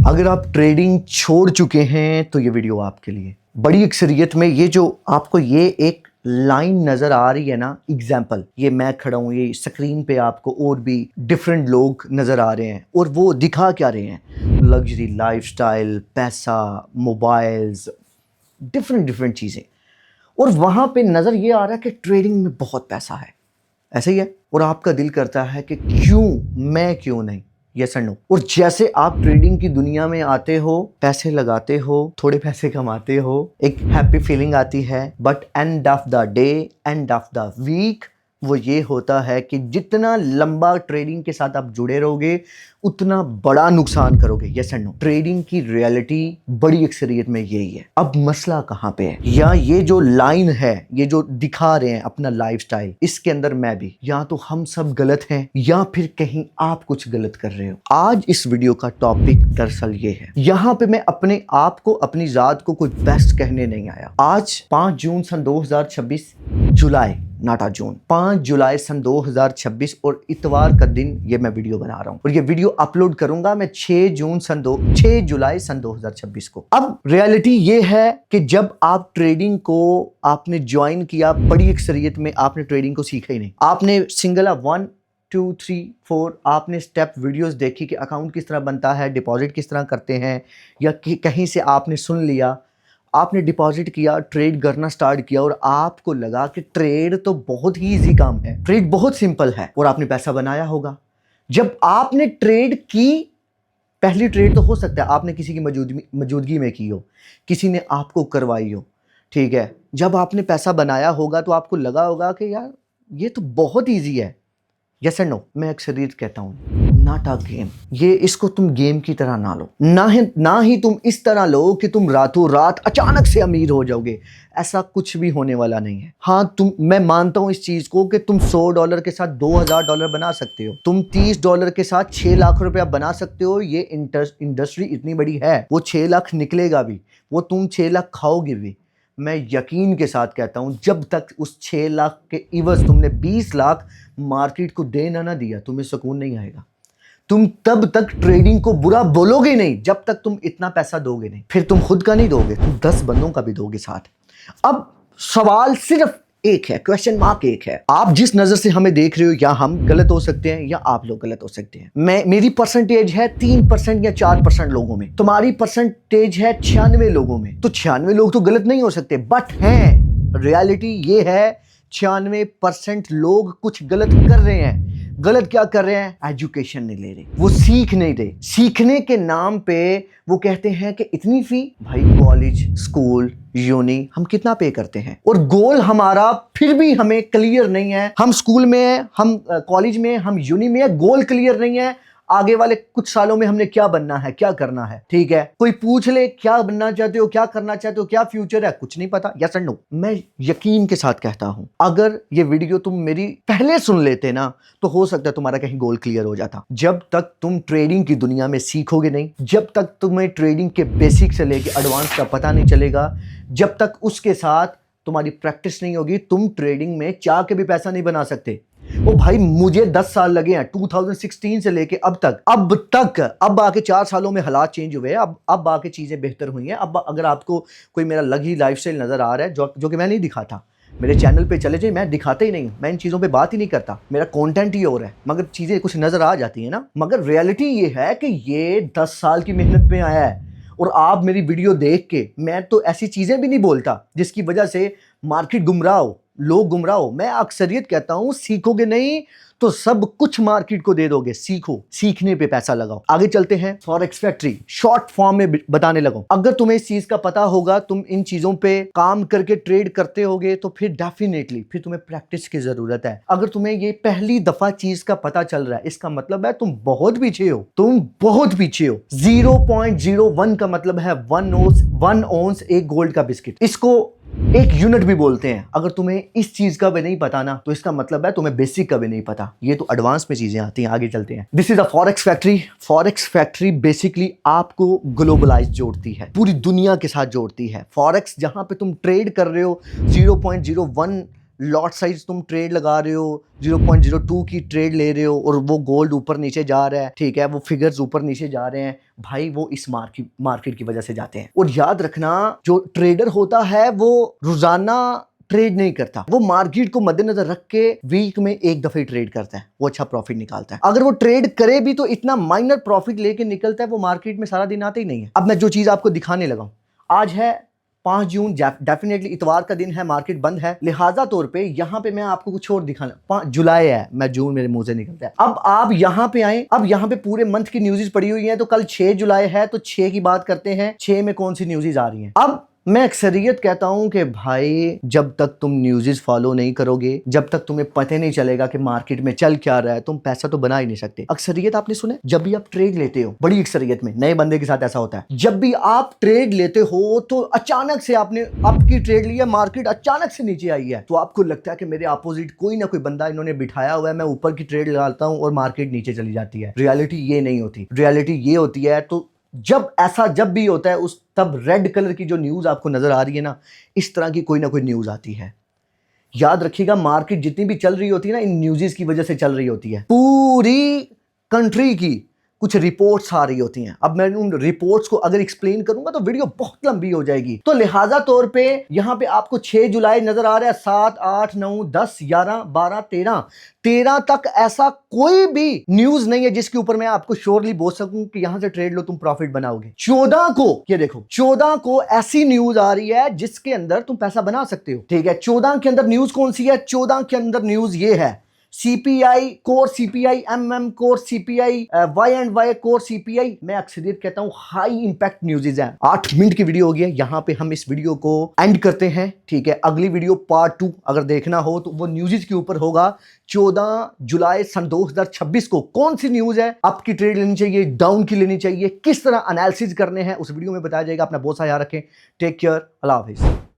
अगर आप ट्रेडिंग छोड़ चुके हैं तो ये वीडियो आपके लिए। बड़ी अक्सरियत में ये जो आपको ये एक लाइन नजर आ रही है ना, एग्जाम्पल ये मैं खड़ा हूं, ये स्क्रीन पे आपको और भी डिफरेंट लोग नजर आ रहे हैं और वो दिखा क्या रहे हैं? लग्जरी लाइफस्टाइल, पैसा, मोबाइल्स, डिफरेंट चीजें। और वहां पे नजर ये आ रहा है कि ट्रेडिंग में बहुत पैसा है, ऐसे ही है। और आपका दिल करता है कि मैं क्यों नहीं? यस और नो। और जैसे आप ट्रेडिंग की दुनिया में आते हो, पैसे लगाते हो, थोड़े पैसे कमाते हो, एक हैप्पी फीलिंग आती है, but end of the day, end of the week वो ये होता है कि जितना लंबा ट्रेडिंग के साथ आप जुड़े रहोगे उतना बड़ा नुकसान करोगे। Yes and no. ट्रेडिंग की रियलिटी बड़ी अक्सरियत में यही है। अब मसला कहां पे है? या ये जो लाइन है, ये जो दिखा रहे हैं अपना लाइफस्टाइल, इसके अंदर मैं भी, या तो हम सब गलत हैं या फिर कहीं आप कुछ गलत कर रहे हो। आज इस वीडियो का टॉपिक दरअसल ये है। यहां पे मैं अपने आप को, अपनी जात को कोई बेस्ट कहने नहीं आया। आज 5 जून सन 2026, जुलाई नाटा जून, 5 जुलाई सन 2026 और इतवार का दिन ये मैं वीडियो बना रहा हूं और ये वीडियो अपलोड करूंगा मैं 6 जुलाई सन 2026 को। अब रियलिटी ये है कि जब आप ट्रेडिंग को आपने ज्वाइन किया, बड़ी अक्सरियत में आपने ट्रेडिंग को सीखा ही नहीं। आपने सिंगल 1 2 3 4 आपने स्टेप वीडियोस देखी कि अकाउंट किस तरह बनता है, डिपॉजिट किस तरह करते हैं, या कहीं से आपने सुन लिया, आपने डिपॉजिट किया, ट्रेड करना स्टार्ट किया और आपको लगा कि ट्रेड तो बहुत ही इजी काम है, ट्रेड बहुत सिंपल है, और आपने पैसा बनाया होगा। जब आपने ट्रेड की, पहली ट्रेड तो हो सकता है आपने किसी की मौजूदगी में की हो, किसी ने आपको करवाई हो, ठीक है। जब आपने पैसा बनाया होगा तो आपको लगा होगा कि यार ये तो बहुत ईजी है। Yes and no. मैं अक्सरियत कहता हूं नॉट अ गेम। ये इसको तुम गेम की तरह ना लो, ना ही तुम इस तरह लो कि तुम रातों रात अचानक से अमीर हो जाओगे। ऐसा कुछ भी होने वाला नहीं है। हाँ, मैं मानता हूं इस चीज को कि तुम $100 के साथ $2000 बना सकते हो, तुम $30 के साथ 6 लाख रुपया बना सकते हो। ये इंडस्ट्री इतनी बड़ी है, वो 6 लाख निकलेगा भी, वो तुम 6 लाख खाओगे भी। मैं यकीन के साथ कहता हूं जब तक उस 6 लाख के इवज तुमने 20 लाख मार्केट को देना ना दिया, तुम्हें सुकून नहीं आएगा। तुम तब तक ट्रेडिंग को बुरा बोलोगे नहीं जब तक तुम इतना पैसा दोगे नहीं। फिर तुम खुद का नहीं दोगे, तुम 10 बंदों का भी दोगे साथ। अब सवाल सिर्फ एक है, क्वेश्चन मार्क एक है। आप जिस नजर से हमें देख रहे हो, या हम गलत हो सकते हैं या आप लोग गलत हो सकते हैं। मेरी परसेंटेज है 3% या 4% लोगों में, तुम्हारी परसेंटेज है 96 लोगों में। तो 96 लोग तो गलत नहीं हो सकते, बट हैं, रियलिटी ये है 96% लोग कुछ गलत कर रहे हैं। गलत क्या कर रहे हैं? एजुकेशन नहीं ले रहे, वो सीख नहीं रहे। सीखने के नाम पे वो कहते हैं कि इतनी फी। भाई कॉलेज, स्कूल, यूनी हम कितना पे करते हैं, और गोल हमारा फिर भी हमें क्लियर नहीं है। हम स्कूल में, हम कॉलेज में, हम यूनी में, गोल क्लियर नहीं है। आगे वाले कुछ सालों में हमने क्या बनना है, क्या करना है, ठीक है। कोई पूछ ले क्या बनना चाहते हो, क्या करना चाहते हो, क्या फ्यूचर है, कुछ नहीं पता। Yes and no. मैं यकीन के साथ कहता हूं अगर ये वीडियो तुम मेरी पहले सुन लेते ना, तो हो सकता है तुम्हारा कहीं गोल क्लियर हो जाता। जब तक तुम ट्रेडिंग की दुनिया में सीखोगे नहीं, जब तक तुम्हें ट्रेडिंग के बेसिक से लेके एडवांस का पता नहीं चलेगा, जब तक उसके साथ तुम्हारी प्रैक्टिस नहीं होगी, तुम ट्रेडिंग में चाह के भी पैसा नहीं बना सकते। ओ भाई, मुझे 10 साल लगे हैं 2016 से लेके अब तक। अब आके 4 सालों में हालात चेंज हुए हैं, अब आके चीजें बेहतर हुई हैं। अब अगर आपको कोई मेरा लगी लाइफस्टाइल नजर आ रहा है जो कि मैं नहीं दिखाता, मेरे चैनल पे चले जाए, मैं दिखाता ही नहीं, मैं इन चीज़ों पे बात ही नहीं करता, मेरा कंटेंट ही और है, मगर चीज़ें कुछ नज़र आ जाती है ना। मगर रियलिटी ये है कि ये 10 साल की मेहनत में आया है, और आप मेरी वीडियो देख के, मैं तो ऐसी चीज़ें भी नहीं बोलता जिसकी वजह से मार्केट गुमराह हो, लोग गुमराह हो। मैं अक्सरियत कहता हूँ सीखोगे नहीं तो सब कुछ मार्केट को दे दोगे। सीखो, सीखने पे पैसा लगाओ। आगे चलते हैं। फॉरेक्स फैक्ट्री शॉर्ट फॉर्म में बताने लगा। अगर तुम्हें इस चीज का पता होगा, तुम इन चीजों पे काम करके ट्रेड करते होगे, तो फिर डेफिनेटली फिर तुम्हें प्रैक्टिस की जरूरत है। अगर तुम्हें ये पहली दफा चीज का पता चल रहा है, इसका मतलब है तुम बहुत पीछे हो, तुम बहुत पीछे हो। 0.01 का मतलब है 1 ओंस एक गोल्ड का बिस्किट। इसको एक यूनिट भी बोलते हैं। अगर तुम्हें इस चीज का भी नहीं पता ना, तो इसका मतलब है तुम्हें बेसिक का भी नहीं पता। ये तो एडवांस में चीजें आती हैं। आगे चलते हैं। This is a forex factory. Forex factory basically आपको ग्लोबलाइज जोड़ती है, पूरी दुनिया के साथ जोड़ती है। फॉरेक्स जहां पे तुम ट्रेड कर रहे हो, 0.01 लॉट साइज तुम ट्रेड लगा रहे हो, 0.02 की ट्रेड ले रहे हो और वो गोल्ड ऊपर नीचे जा रहा है, ठीक है, वो फिगर्स ऊपर नीचे जा रहे हैं, भाई वो इस मार्केट की वजह से जाते हैं। और याद रखना, जो ट्रेडर होता है वो रोजाना ट्रेड नहीं करता, वो मार्केट को मद्देनजर रख के वीक में एक दफे ट्रेड करता है, वो अच्छा प्रॉफिट निकालता है। अगर वो ट्रेड करे भी तो इतना माइनर प्रॉफिट लेके निकलता है, वो मार्केट में सारा दिन आते ही नहीं है। अब मैं जो चीज आपको दिखाने लगा हूं, आज है 5 जून, डेफिनेटली इतवार का दिन है, मार्केट बंद है, लिहाजा तौर पे यहाँ पे मैं आपको कुछ और दिखाना। 5 जुलाई है, मैं जून मेरे मुंह से निकलता है। अब आप यहाँ पे आए, अब यहाँ पे पूरे मंथ की न्यूज़ पड़ी हुई है, तो कल 6 जुलाई है, तो 6 की बात करते हैं, 6 में कौन सी न्यूज़ आ रही है। अब मैं अक्सरियत कहता हूं कि भाई जब तक तुम न्यूज़ फॉलो नहीं करोगे, जब तक तुम्हें पता नहीं चलेगा कि मार्केट में चल क्या रहा है, तुम पैसा तो बना ही नहीं सकते। अक्सरियत आपने सुने, जब भी आप ट्रेड लेते हो, बड़ी अक्सरियत में नए बंदे के साथ ऐसा होता है, जब भी आप ट्रेड लेते हो तो अचानक से आपने आपकी ट्रेड ली है, मार्केट अचानक से नीचे आई है, तो आपको लगता है कि मेरे अपोजिट कोई ना कोई बंदा इन्होंने बिठाया हुआ है, मैं ऊपर की ट्रेड लगाता हूं और मार्केट नीचे चली जाती है। रियलिटी ये नहीं होती, रियलिटी ये होती है, तो जब भी होता है उस तब रेड कलर की जो न्यूज़ आपको नजर आ रही है ना, इस तरह की कोई ना कोई न्यूज़ आती है। याद रखिएगा, मार्केट जितनी भी चल रही होती है ना, इन न्यूज़ की वजह से चल रही होती है। पूरी कंट्री की कुछ रिपोर्ट्स आ रही होती हैं। अब मैं उन रिपोर्ट्स को अगर एक्सप्लेन करूंगा तो वीडियो बहुत लंबी हो जाएगी, तो लिहाजा तौर पे यहां पे आपको 6 जुलाई नजर आ रहा है, 7, 8, 9, 10, 11, 12, 13 तक ऐसा कोई भी न्यूज नहीं है जिसके ऊपर मैं आपको श्योरली बोल सकूं कि यहां से ट्रेड लो, तुम प्रॉफिट बनाओगे। 14 को, ये देखो, 14 को ऐसी न्यूज आ रही है जिसके अंदर तुम पैसा बना सकते हो, ठीक है। 14 के अंदर न्यूज कौन सी है? 14 के अंदर न्यूज ये है, CPI core, CPI MM core, CPI Y and Y core, CPI. मैं अक्सरियत कहता हूं हाई इंपैक्ट न्यूज़ है। 8 मिनट की वीडियो होगी, यहां पे हम इस वीडियो को एंड करते हैं, ठीक है। अगली वीडियो पार्ट 2 अगर देखना हो तो वो न्यूज़ के ऊपर होगा। 14 जुलाई सन 2026 को कौन सी न्यूज है, अप की ट्रेड लेनी चाहिए, डाउन की लेनी चाहिए, किस तरह एनालिसिस करने हैं, उस वीडियो में बताया जाएगा। अपना बहुत सा याद रखें। टेक केयर, अल्लाह हाफिज।